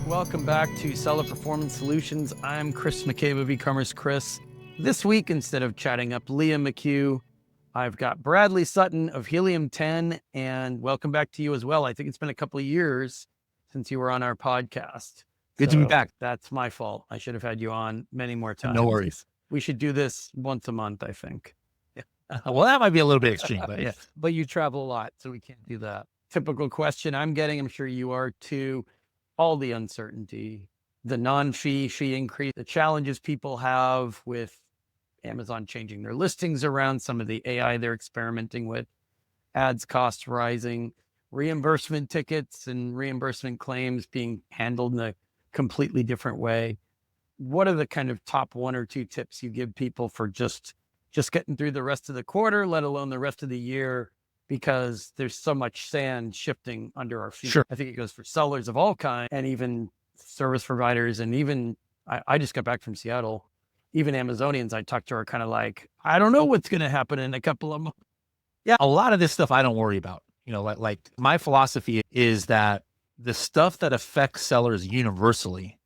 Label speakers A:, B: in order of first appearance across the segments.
A: Welcome back to Seller Performance Solutions. I'm Chris McCabe of e-commerce Chris. This week, instead of chatting up Leah McHugh, I've got Bradley Sutton of Helium 10, and welcome back to you as well. I think it's been a couple of years since you were on our podcast.
B: Good to be back.
A: That's my fault. I should have had you on many more times.
B: No worries.
A: We should do this once a month, I think.
B: Well, that might be a little bit extreme, but yeah.
A: But you travel a lot, so we can't do that. Typical question I'm getting, I'm sure you are too, all the uncertainty, the non-fee fee increase, the challenges people have with Amazon changing their listings around, some of the AI they're experimenting with, ads costs rising, reimbursement tickets and reimbursement claims being handled in a completely different way. What are the kind of top one or two tips you give people for just getting through the rest of the quarter, let alone the rest of the year, because there's so much sand shifting under our feet?
B: Sure.
A: I think it goes for sellers of all kinds and even service providers. And even, I just got back from Seattle. Even Amazonians I talked to are kind of like, I don't know what's going to happen in a couple of months.
B: Yeah, a lot of this stuff I don't worry about. You know, like my philosophy is that the stuff that affects sellers universally,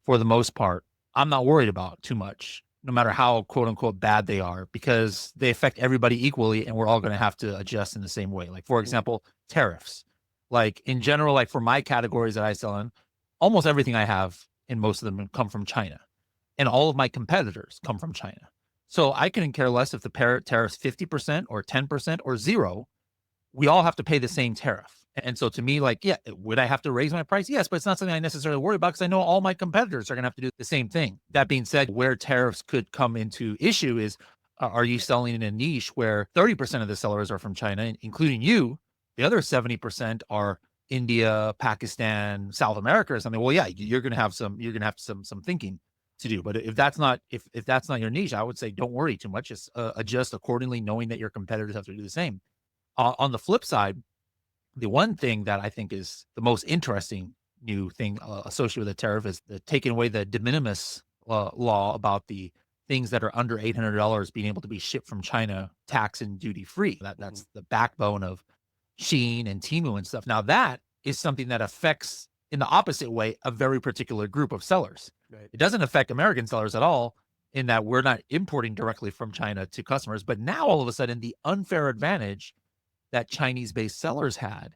B: for the most part, I'm not worried about too much, no matter how quote unquote bad they are, because they affect everybody equally and we're all going to have to adjust in the same way. Like, for example, tariffs. Like in general, like for my categories that I sell in, almost everything I have in most of them come from China. And all of my competitors come from China. So I couldn't care less if the tariff's 50% or 10% or zero. We all have to pay the same tariff. And so to me, like, yeah, would I have to raise my price? Yes, but it's not something I necessarily worry about because I know all my competitors are going to have to do the same thing. That being said, where tariffs could come into issue is, are you selling in a niche where 30% of the sellers are from China, including you? The other 70% are India, Pakistan, South America or something. Well, yeah, you're going to have some thinking to do. But if that's not your niche, I would say don't worry too much. Just adjust accordingly, knowing that your competitors have to do the same. On the flip side, the one thing that I think is the most interesting new thing associated with the tariff is the taking away the de minimis law about the things that are under $800 being able to be shipped from China, tax and duty free. That's the backbone of Shein and Temu and stuff. Now that is something that affects, in the opposite way, a very particular group of sellers.
A: Right.
B: It doesn't affect American sellers at all, in that we're not importing directly from China to customers. But now all of a sudden, the unfair advantage that Chinese-based sellers had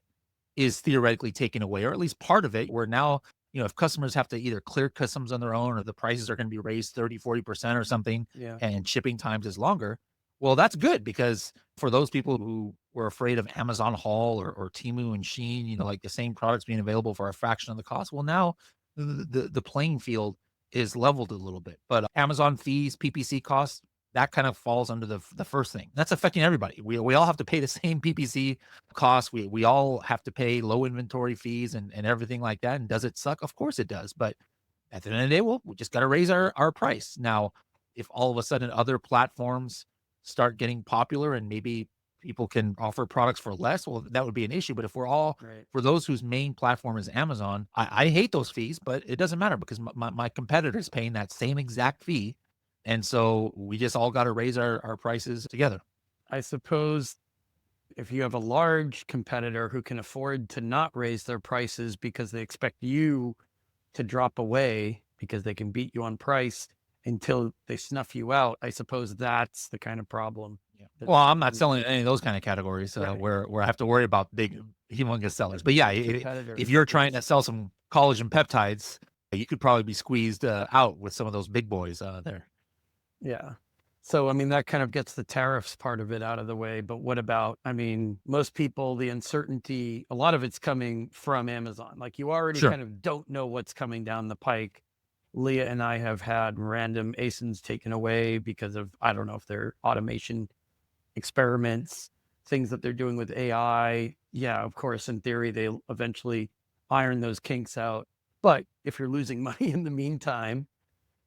B: is theoretically taken away, or at least part of it, where now, you know, if customers have to either clear customs on their own or the prices are going to be raised 30, 40% or something, and shipping times is longer, well, that's good, because for those people who were afraid of Amazon Haul or Temu and Shein, you know, like the same products being available for a fraction of the cost, well, now the playing field is leveled a little bit. But Amazon fees, PPC costs, that kind of falls under the first thing. That's affecting everybody. We all have to pay the same PPC costs. We all have to pay low inventory fees and everything like that. And does it suck? Of course it does. But at the end of the day, we just got to raise our price. Now, if all of a sudden other platforms start getting popular and maybe people can offer products for less, well, that would be an issue. But if we're all, for those whose main platform is Amazon, I hate those fees, but it doesn't matter because my competitor is paying that same exact fee. And so we just all got to raise our prices together.
A: I suppose if you have a large competitor who can afford to not raise their prices because they expect you to drop away because they can beat you on price until they snuff you out, I suppose that's the kind of problem.
B: Yeah. Well, I'm not selling any of those kind of categories where I have to worry about big, humongous sellers. But yeah, if you're trying to sell some collagen peptides, you could probably be squeezed out with some of those big boys there.
A: Yeah. So, I mean, that kind of gets the tariffs part of it out of the way. But what about, I mean, most people, the uncertainty, a lot of it's coming from Amazon. Like you already kind of don't know what's coming down the pike. Leah and I have had random ASINs taken away because of, I don't know if they're automation experiments, things that they're doing with AI. Yeah, of course, in theory, they'll eventually iron those kinks out. But if you're losing money in the meantime,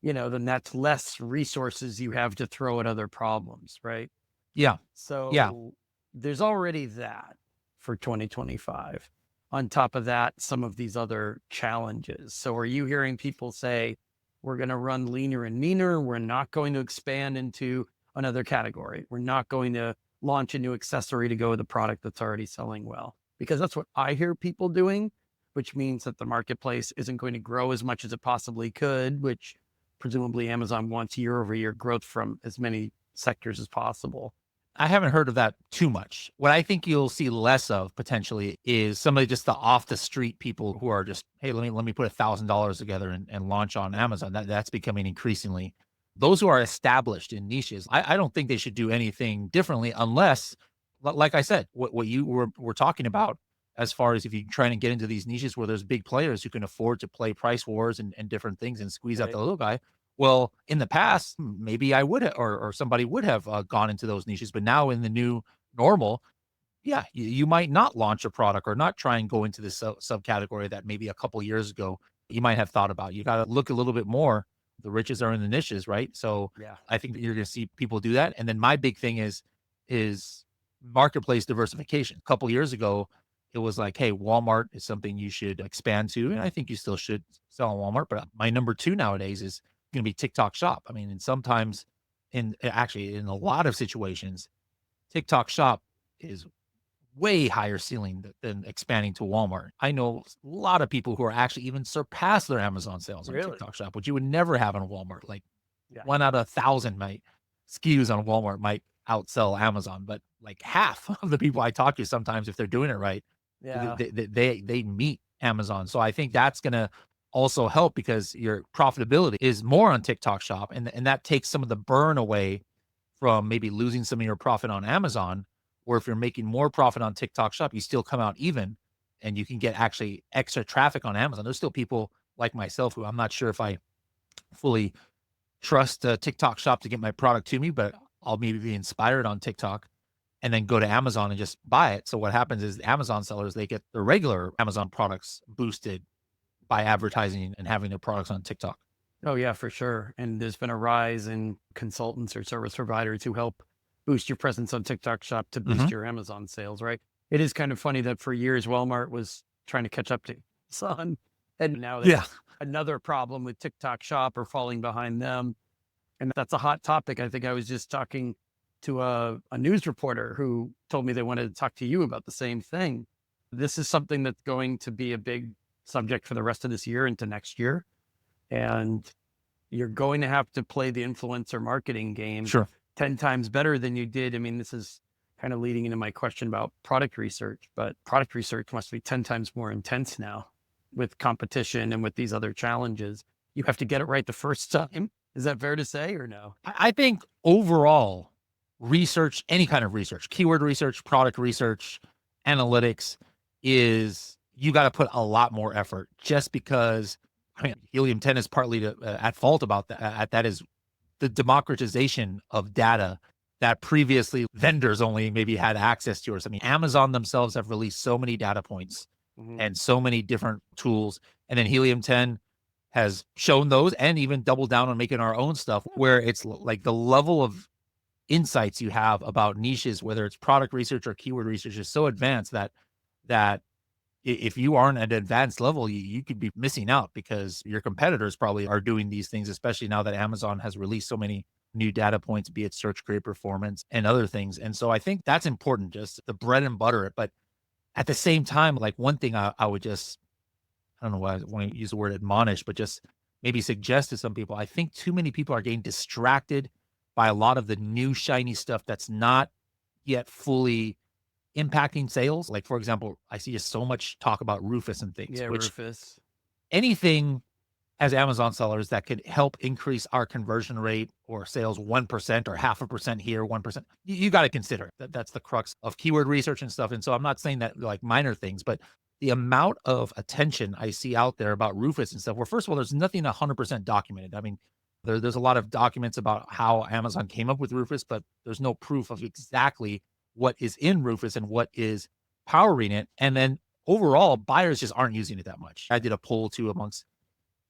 A: you know, then that's less resources you have to throw at other problems, right?
B: Yeah.
A: So there's already that for 2025. On top of that, some of these other challenges. So are you hearing people say, we're going to run leaner and meaner? We're not going to expand into another category. We're not going to launch a new accessory to go with a product that's already selling well? Because that's what I hear people doing. which means that the marketplace isn't going to grow as much as it possibly could, which presumably Amazon wants year-over-year growth from as many sectors as possible.
B: I haven't heard of that too much. What I think you'll see less of potentially is somebody just the off the street people who are just, hey, let me put $1,000 together and launch on Amazon. That's becoming increasingly those who are established in niches. I don't think they should do anything differently unless, like I said, what you were talking about, as far as if you're trying to get into these niches where there's big players who can afford to play price wars and different things and squeeze out
A: Right.
B: the little guy. Well, in the past, maybe I would or somebody would have gone into those niches, but now in the new normal, yeah, you might not launch a product or not try and go into this subcategory that maybe a couple years ago you might have thought about. You got to look a little bit more. The riches are in the niches, right? So
A: Yeah.
B: I think that you're going to see people do that. And then my big thing is marketplace diversification. A couple years ago, it was like, hey, Walmart is something you should expand to, and I think you still should sell on Walmart. But my number two nowadays is going to be TikTok Shop. I mean, and sometimes actually in a lot of situations, TikTok Shop is way higher ceiling than expanding to Walmart. I know a lot of people who are actually even surpass their Amazon sales on
A: Really?
B: TikTok Shop, which you would never have on Walmart. Like
A: Yeah.
B: 1 out of 1,000 might SKUs on Walmart might outsell Amazon, but like half of the people I talk to sometimes, if they're doing it right,
A: Yeah.
B: they meet Amazon. So I think that's gonna also help because your profitability is more on TikTok Shop, and that takes some of the burn away from maybe losing some of your profit on Amazon. Or if you're making more profit on TikTok Shop, you still come out even, and you can get actually extra traffic on Amazon. There's still people like myself who I'm not sure if I fully trust TikTok Shop to get my product to me, but I'll maybe be inspired on TikTok and then go to Amazon and just buy it. So what happens is the Amazon sellers, they get the regular Amazon products boosted by advertising and having their products on TikTok.
A: Oh, yeah, for sure. And there's been a rise in consultants or service providers who help boost your presence on TikTok Shop to boost your Amazon sales, right? It is kind of funny that for years Walmart was trying to catch up to Amazon, and now they
B: Yeah.
A: have another problem with TikTok Shop or falling behind them. And that's a hot topic. I think I was just talking to a news reporter who told me they wanted to talk to you about the same thing. This is something that's going to be a big subject for the rest of this year into next year. And you're going to have to play the influencer marketing game
B: Sure.
A: 10 times better than you did. I mean, this is kind of leading into my question about product research, but product research must be 10 times more intense now with competition and with these other challenges. You have to get it right the first time. Is that fair to say or no?
B: I think overall research, any kind of research, keyword research, product research, analytics, is you got to put a lot more effort just because I mean, Helium 10 is partly at fault about that. That is the democratization of data that previously vendors only maybe had access to. Or something. Amazon themselves have released so many data points and so many different tools. And then Helium 10 has shown those and even doubled down on making our own stuff where it's like the level of insights you have about niches, whether it's product research or keyword research, is so advanced that if you aren't at an advanced level, you could be missing out because your competitors probably are doing these things, especially now that Amazon has released so many new data points, be it search query performance and other things. And so I think that's important, just the bread and butter it. But at the same time, like one thing I would just, I don't know why I want to use the word admonish, but just maybe suggest to some people, I think too many people are getting distracted by a lot of the new shiny stuff that's not yet fully impacting sales. Like, for example, I see just so much talk about Rufus and things,
A: Yeah,
B: which
A: Rufus.
B: anything as Amazon sellers that could help increase our conversion rate or sales 1% or 0.5% here, 1%, you got to consider that. That's the crux of keyword research and stuff. And so I'm not saying that like minor things, but the amount of attention I see out there about Rufus and stuff, where first of all, there's nothing 100% documented. I mean, there's a lot of documents about how Amazon came up with Rufus, but there's no proof of exactly what is in Rufus and what is powering it. And then overall, buyers just aren't using it that much. I did a poll too amongst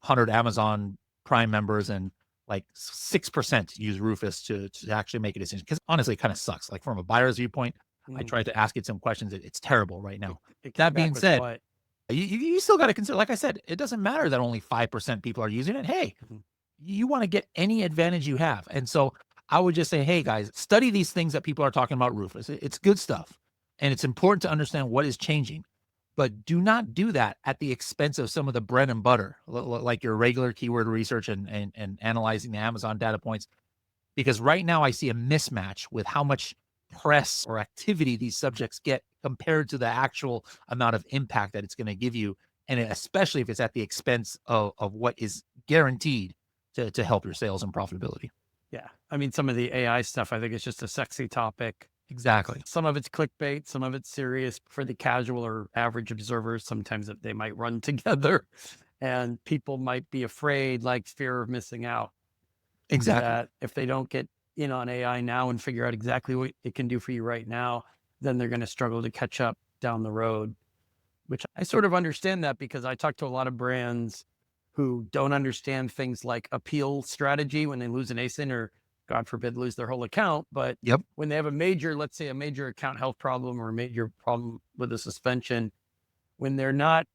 B: 100 Amazon Prime members, and like 6% use Rufus to actually make a decision. Because honestly, it kind of sucks. Like from a buyer's viewpoint, I tried to ask it some questions. It's terrible right now.
A: It came
B: That
A: back
B: being
A: with
B: said,
A: what?
B: you still got to consider, like I said, it doesn't matter that only 5% people are using it. Hey,
A: Mhm.
B: you want to get any advantage you have. And so I would just say, hey guys, study these things that people are talking about Rufus. It's good stuff. And it's important to understand what is changing. but do not do that at the expense of some of the bread and butter, like your regular keyword research and analyzing the Amazon data points. Because right now I see a mismatch with how much press or activity these subjects get compared to the actual amount of impact that it's going to give you. And especially if it's at the expense of what is guaranteed to help your sales and profitability.
A: Yeah. I mean, some of the AI stuff, I think it's just a sexy topic.
B: Exactly.
A: Some of it's clickbait, some of it's serious for the casual or average observers. Sometimes they might run together and people might be afraid, like fear of missing out,
B: Exactly.
A: that if they don't get in on AI now and figure out exactly what it can do for you right now, then they're going to struggle to catch up down the road, which I sort of understand that because I talk to a lot of brands who don't understand things like appeal strategy when they lose an ASIN or God forbid lose their whole account. But
B: Yep.
A: when they have a major, let's say a major account health problem or a major problem with a suspension, when they're not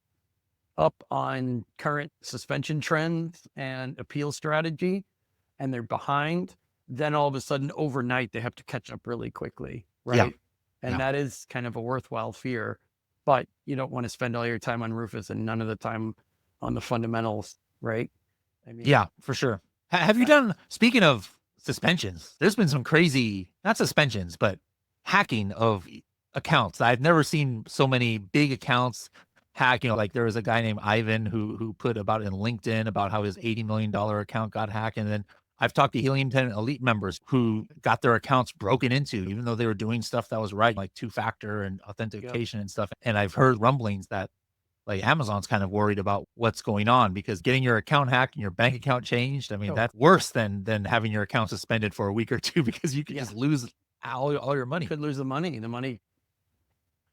A: up on current suspension trends and appeal strategy and they're behind, then all of a sudden overnight they have to catch up really quickly,
B: Yeah.
A: right? And
B: Yeah.
A: that is kind of a worthwhile fear, but you don't want to spend all your time on Rufus and none of the time on the fundamentals, right? I mean,
B: Yeah, for sure. Have you
A: I-
B: done, speaking of suspensions, there's been some crazy, not suspensions, but hacking of accounts. I've never seen so many big accounts hack. Like there was a guy named Ivan who put about in LinkedIn about how his $80 million account got hacked. And then I've talked to Helium 10 Elite members who got their accounts broken into, even though they were doing stuff that was right, like two-factor and
A: yep.
B: authentication and stuff. And I've heard rumblings that like Amazon's kind of worried about what's going on because getting your account hacked and your bank account changed, I mean,
A: Oh,
B: that's worse than having your account suspended for a week or two because you could
A: yeah.
B: just lose all your
A: You
B: money.
A: could lose the money. The money.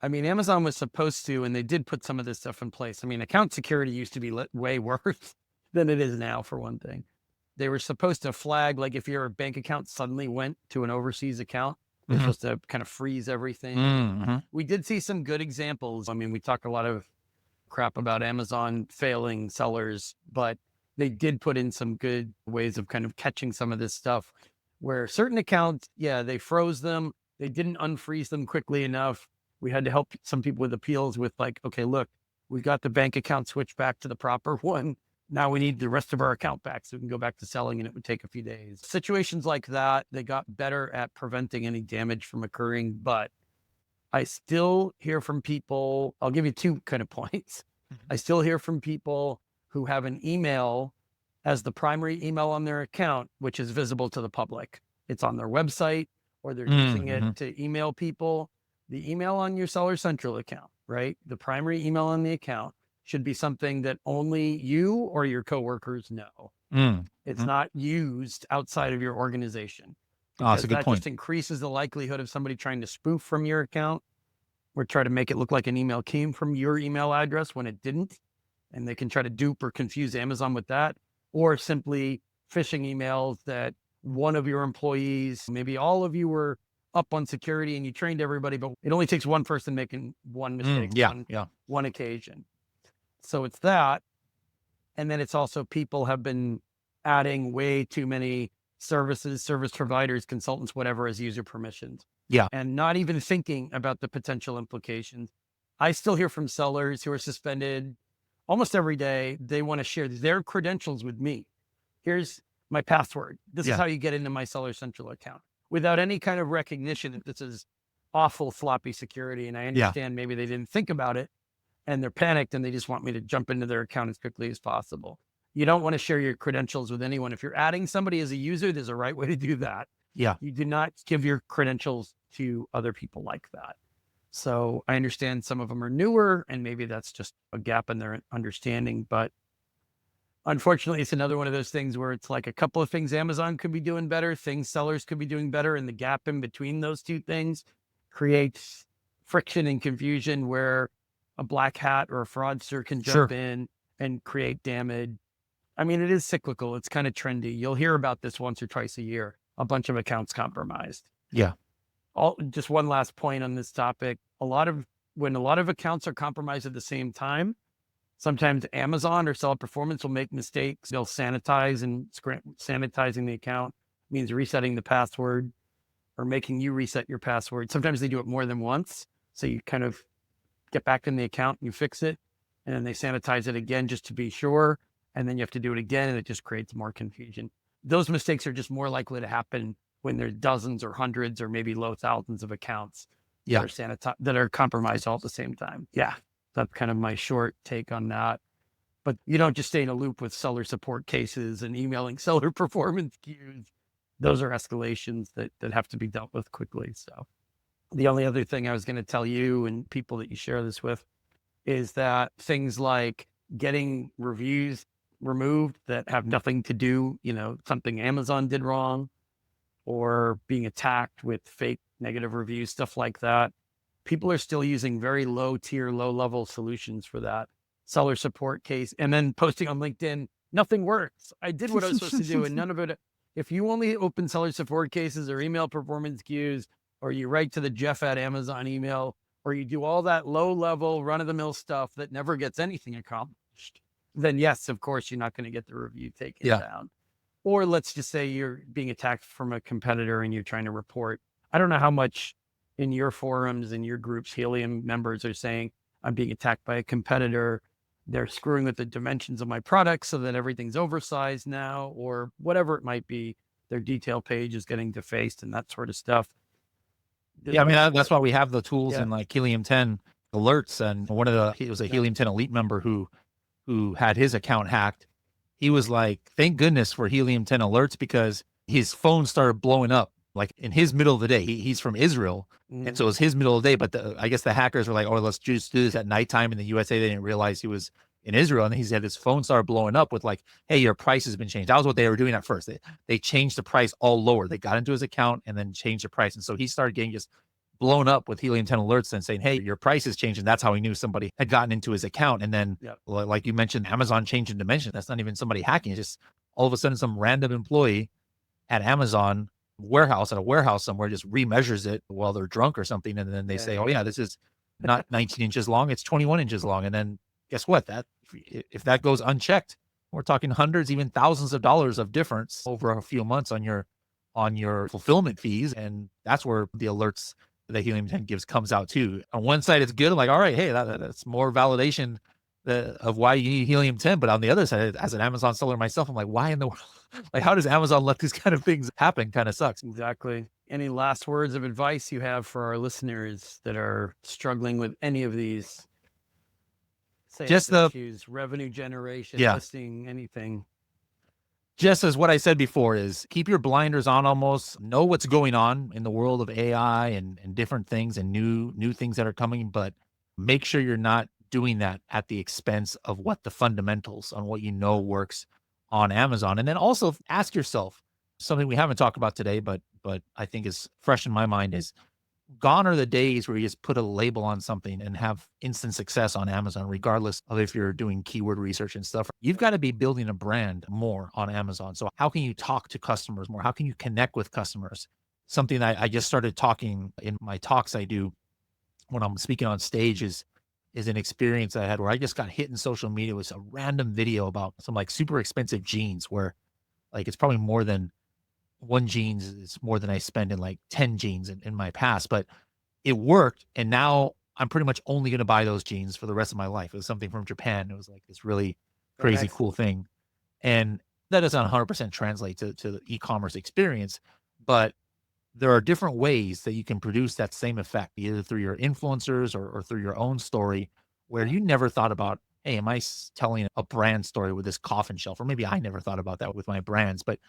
A: I mean, Amazon was supposed to, and they did put some of this stuff in place. I mean, account security used to be way worse than it is now, for one thing. They were supposed to flag, like if your bank account suddenly went to an overseas account, they're
B: Mhm.
A: supposed to kind of freeze everything.
B: Mhm.
A: We did see some good examples. I mean, we talk a lot of crap about Amazon failing sellers, but they did put in some good ways of kind of catching some of this stuff where certain accounts, yeah, they froze them. They didn't unfreeze them quickly enough. We had to help some people with appeals with like, okay, look, we got the bank account switched back to the proper one. Now we need the rest of our account back so we can go back to selling, and it would take a few days. Situations like that, they got better at preventing any damage from occurring, but I still hear from people. I'll give you two kind of points.
B: Mhm.
A: I still hear from people who have an email as the primary email on their account, which is visible to the public. It's on their website or they're using it
B: Mhm.
A: to email people. The email on your Seller Central account, right? The primary email on the account should be something that only you or your coworkers know.
B: Mm.
A: It's
B: Mhm.
A: not used outside of your organization
B: Oh, that's
A: because
B: a good
A: that
B: point.
A: just increases the likelihood of somebody trying to spoof from your account or try to make it look like an email came from your email address when it didn't. And they can try to dupe or confuse Amazon with that, or simply phishing emails that one of your employees, maybe all of you were up on security and you trained everybody, but it only takes one person making one mistake,
B: Yeah. Yeah.
A: one occasion. So it's that. And then it's also people have been adding way too many services, service providers, consultants, whatever, as user permissions,
B: Yeah.
A: and not even thinking about the potential implications. I still hear from sellers who are suspended almost every day. They want to share their credentials with me. Here's my password. This is
B: Yeah.
A: how you get into my Seller Central account without any kind of recognition that this is awful floppy security. And I
B: Yeah.
A: understand maybe they didn't think about it and they're panicked and they just want me to jump into their account as quickly as possible. You don't want to share your credentials with anyone. If you're adding somebody as a user, there's a right way to do that.
B: Yeah.
A: You do not give your credentials to other people like that. So I understand some of them are newer and maybe that's just a gap in their understanding. But unfortunately, it's another one of those things where it's like a couple of things Amazon could be doing better, things sellers could be doing better. And the gap in between those two things creates friction and confusion where a black hat or a fraudster can jump
B: Sure.
A: in and create damage. I mean, it is cyclical. It's kind of trendy. You'll hear about this once or twice a year, a bunch of accounts compromised.
B: Yeah.
A: Just one last point on this topic. When a lot of accounts are compromised at the same time, sometimes Amazon or Seller Performance will make mistakes. They'll sanitize, and sanitizing the account means resetting the password or making you reset your password. Sometimes they do it more than once. So you kind of get back in the account, you fix it, and then they sanitize it again just to be sure. And then you have to do it again, and it just creates more confusion. Those mistakes are just more likely to happen when there's dozens or hundreds or maybe low thousands of accounts
B: Yeah.
A: that are compromised all at the same time. Yeah. That's kind of my short take on that. But you don't just stay in a loop with seller support cases and emailing seller performance queues. Those are escalations that have to be dealt with quickly. So the only other thing I was going to tell you and people that you share this with is that things like getting reviews removed that have nothing to do, something Amazon did wrong, or being attacked with fake negative reviews, stuff like that. People are still using very low tier, low level solutions for that seller support case, and then posting on LinkedIn, nothing works. I did what I was supposed to do and none of it. If you only open seller support cases or email performance queues, or you write to the Jeff@Amazon email, or you do all that low level run of the mill stuff that never gets anything accomplished, then yes, of course, you're not going to get the review taken down. Or let's just say you're being attacked from a competitor and you're trying to report. I don't know how much in your forums and your groups, Helium members are saying, I'm being attacked by a competitor. They're screwing with the dimensions of my product so that everything's oversized now, or whatever it might be. Their detail page is getting defaced and that sort of stuff.
B: Yeah, I mean, that's why we have the tools in like Helium 10 alerts. And it was a Helium 10 Elite member who had his account hacked. He was like, thank goodness for Helium 10 alerts, because his phone started blowing up like in his middle of the day. He's from Israel. And so it was his middle of the day, but I guess the hackers were like, oh, let's just do this at nighttime in the USA. They didn't realize he was in Israel. And he said his phone started blowing up with like, hey, your price has been changed. That was what they were doing at first. They changed the price all lower. They got into his account and then changed the price. And so he started getting just blown up with Helium 10 alerts and saying, hey, your price is changing. That's how he knew somebody had gotten into his account. And then like you mentioned, Amazon changing dimension. That's not even somebody hacking. It's just all of a sudden some random employee at Amazon at a warehouse somewhere just remeasures it while they're drunk or something. And then they say, oh yeah, this is not 19 inches long. It's 21 inches long. And then guess what? If that goes unchecked, we're talking hundreds, even thousands of dollars of difference over a few months on your fulfillment fees. And that's where the alerts that Helium 10 gives comes out too. On one side, it's good. I'm like, all right, hey, that's more validation of why you need Helium 10. But on the other side, as an Amazon seller myself, I'm like, why in the world? Like, how does Amazon let these kind of things happen? Kind of sucks.
A: Exactly. Any last words of advice you have for our listeners that are struggling with any of these? Just issues, revenue generation, listing, anything.
B: Just as what I said before is keep your blinders on almost, know what's going on in the world of AI and different things and new things that are coming, but make sure you're not doing that at the expense of what the fundamentals on what works on Amazon. And then also ask yourself something we haven't talked about today, but I think is fresh in my mind is gone are the days where you just put a label on something and have instant success on Amazon, regardless of if you're doing keyword research and stuff. You've got to be building a brand more on Amazon. So how can you talk to customers more? How can you connect with customers? Something that I just started talking in my talks I do when I'm speaking on stage is an experience I had where I just got hit in social media with a random video about some like super expensive jeans where like it's probably more than one jeans is more than I spend in like 10 jeans in my past, but it worked. And now I'm pretty much only going to buy those jeans for the rest of my life. It was something from Japan. It was like this really crazy, cool thing. And that doesn't 100% translate to the e-commerce experience, but there are different ways that you can produce that same effect, either through your influencers or through your own story, where you never thought about, hey, am I telling a brand story with this coffin shelf? Or maybe I never thought about that with my brands, but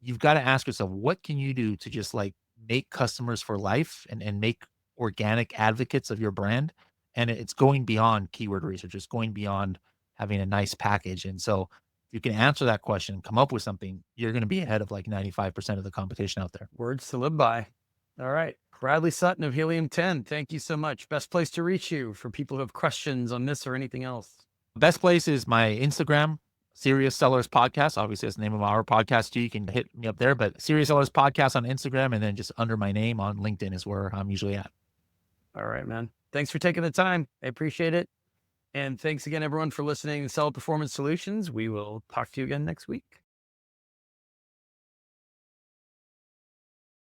B: you've got to ask yourself, what can you do to just like make customers for life and make organic advocates of your brand? And it's going beyond keyword research. It's going beyond having a nice package. And so if you can answer that question, come up with something, you're going to be ahead of like 95% of the competition out there.
A: Words to live by. All right. Bradley Sutton of Helium 10. Thank you so much. Best place to reach you for people who have questions on this or anything else.
B: Best place is my Instagram, Serious Sellers Podcast. Obviously, that's the name of our podcast too. You can hit me up there, but Serious Sellers Podcast on Instagram, and then just under my name on LinkedIn is where I'm usually at.
A: All right, man. Thanks for taking the time. I appreciate it. And thanks again, everyone, for listening to Seller Performance Solutions. We will talk to you again next week.